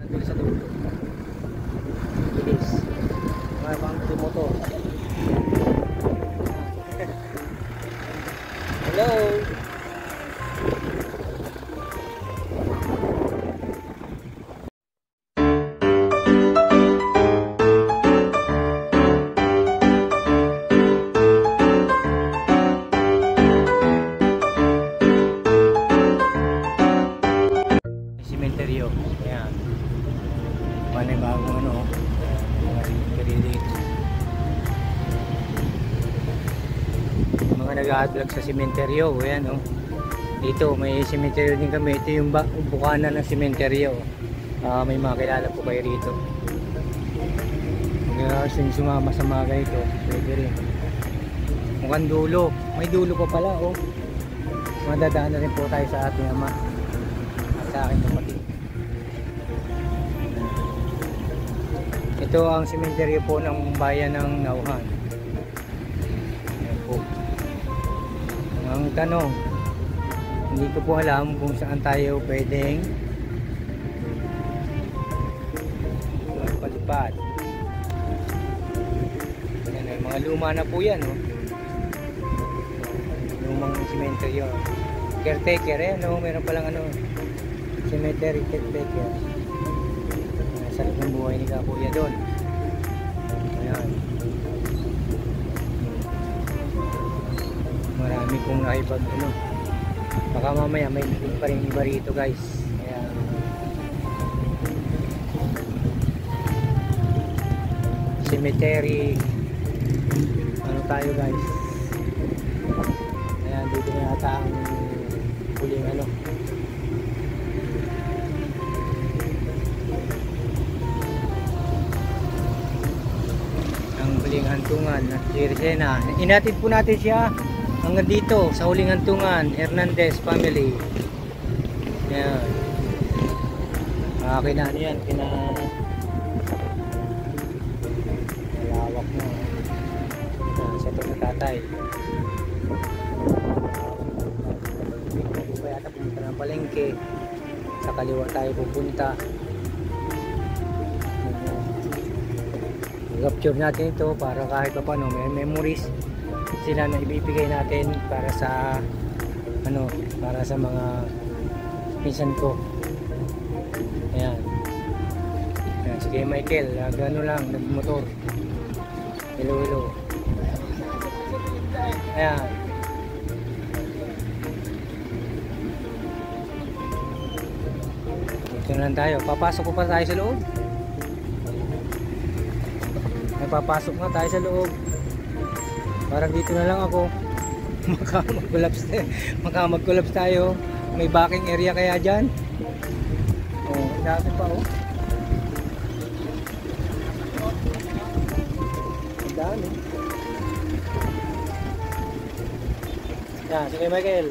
Dito sa dulo. Bilis. Mga pang motor. Hello. Sementeryo. Ayan. Panay bagong ano. Mga sementeryo dito. Mga nag-a-vlog sa sementeryo. Ayan o. Dito may sementeryo din kami. Ito yung bukanan ng sementeryo. May mga kilala po kayo rito. Kaya sumama sa mga ganito. Pwede rin. Mukhang dulo. May dulo pa pala o. Madadaan na rin po tayo sa ating ama. Sa akin kapatid. Ito ang sementeryo po ng bayan ng Nauhan. Ayan po. Ang tanong, hindi ko po alam kung saan tayo pwedeng palipad. Ayan, ay mga luma na po yan, oh. Lumang sementeryo. Caretaker, eh, no? Meron palang ano, cemetery caretaker. Sarap ng buhay ni Kakuya doon. Ayan. Marami kong nakipag ano. Baka mamaya may pa rin iba rito, guys. Ayan. Cemetery. Ano tayo, guys? Ayan, dito na yata ang huling ano. Huling hantungan at Jersena. Inatid po natin siya hanggang dito sa huling hantungan, Hernandez family. Yan. Kina ano yan, malawak na. Sa ito na tatay. Kaya yata pumunta ng palengke. Sa kaliwa tayo pupunta. Capture natin ito para kahit pa paano may memories sila na ibibigay natin para sa ano, para sa mga pinsan ko. Ayan. Ayan, sige Michael, gano'n lang, nagmotor. Hello, hello. Ayan. Dito na lang tayo. Papasok ko pa tayo sa loob. Papasok na tayo sa loob. Parang dito na lang ako. Maka mag-collapse tayo. May backing area kaya dyan. Oh, dami pa oh. Ang dami. Yan, sige Michael.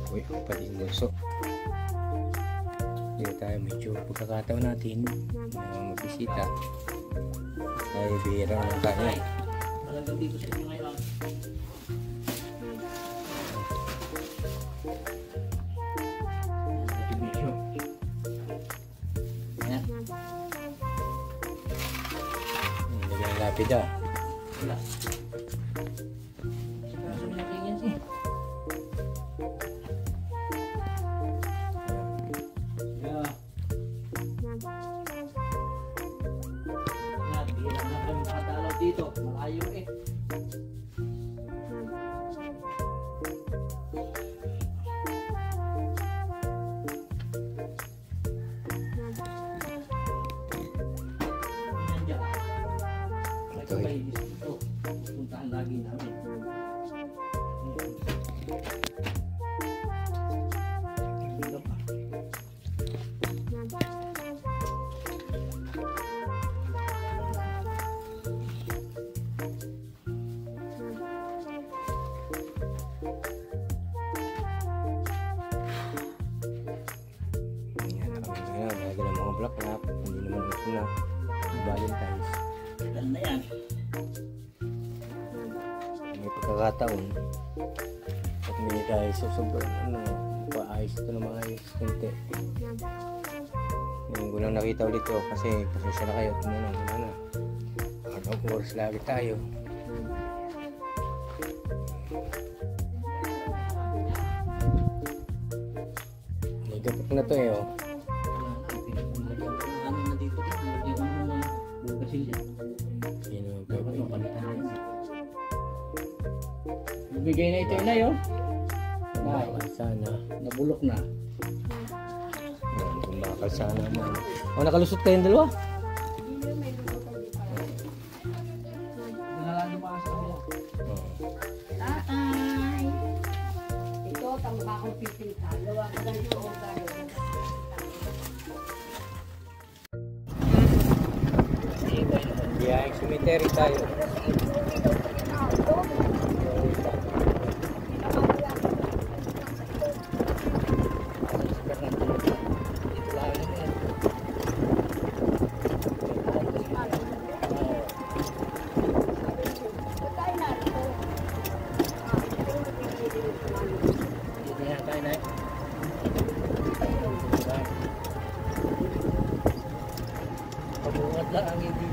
Uy, pati yung bulso. Dito tayo medyo pagkakataon natin magbisita. Ay, bihira naman tayo. Talagang dito sa inyo ngayon. Ayan. Lagyan ng lapid ah. Wala. Kaso nilagay yan eh. Yeah. Yan, bihira na kami makadalaw dito. Malayo eh. Yan dyan. Ito May eh. dito. Puntahan lagi namin. Hanggang pa. Ayan, nalagyan ng mga bulaklak. Hindi naman gusto na Valentine's. Ganda yan. May pagkakataon at may tayo sa sobrang paayos ito ng mga ayos kunti. Ngayon ko lang nakita ulit ito kasi pasensya na kayo. Wala na. Hanggang oras lagi tayo. May gapok na to eh oh. Ano na dito? Nilagyan ko ng mga bukasin dyan. Yun yung Dapat gapok. mapalitan na yan. Bibigay na ito na yun. Sana. Nabulok na. Kumakal sana man. Oh, nakalusot kayong dalawa? Nalalo pa sa kanila. Oh. Ay! Ito, tamukha akong pipinta. Gawa ko ganito o gano'n. Yeah, cemetery tayo. Pabuhat lang ang hindi.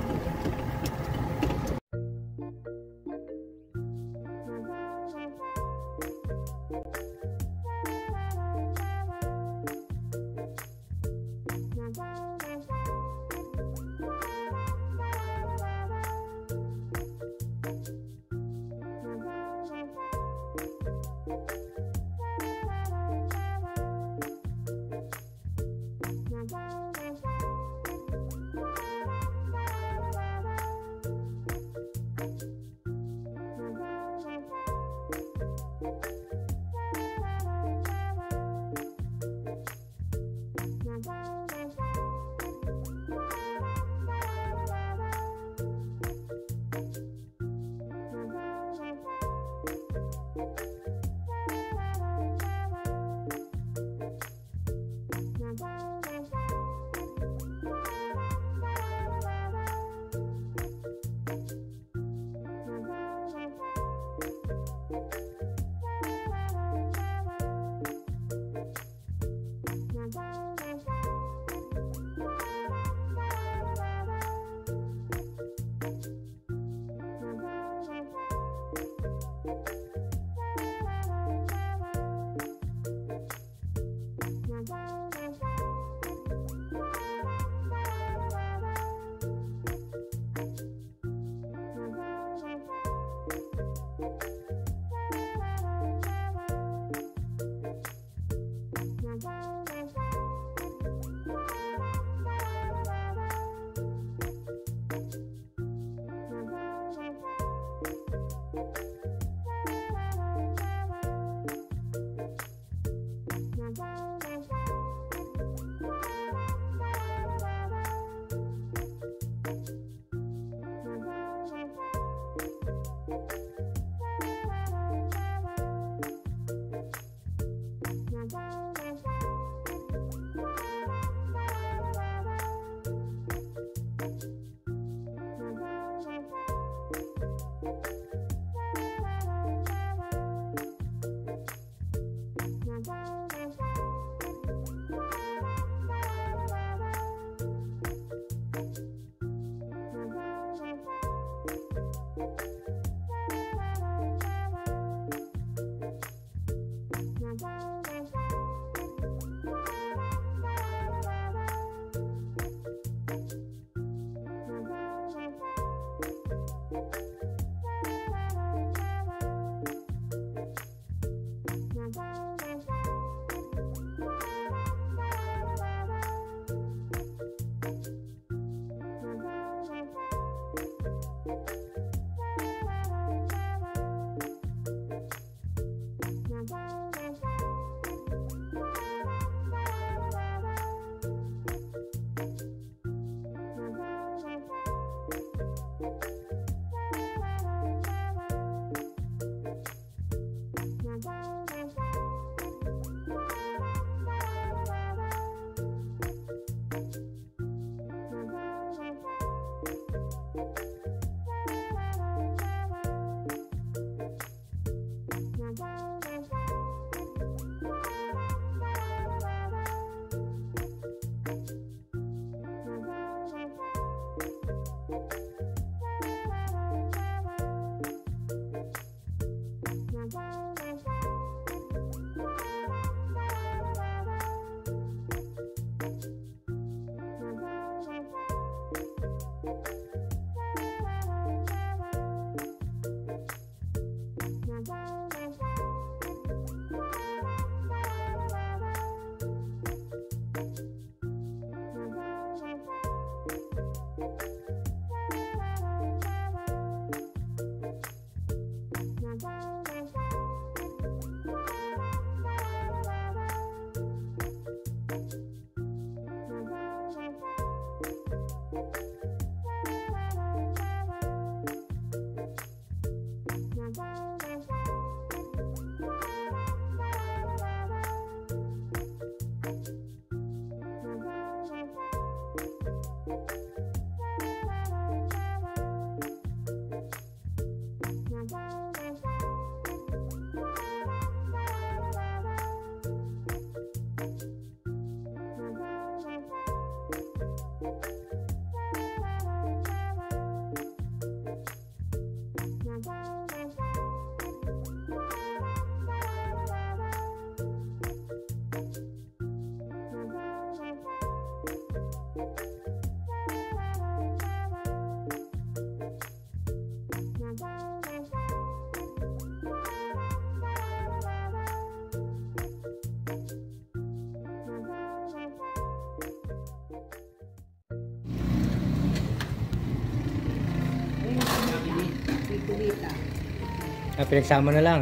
Pinagsama na lang.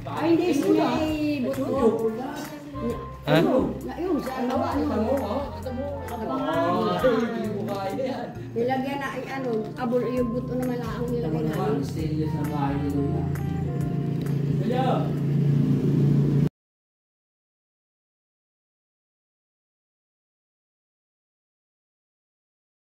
Ay, hindi siya may buto. Ha? Yung sa baba nilagyan na ay ano, abol yung buto naman ang nilagyan na. Stainless na bahay nila.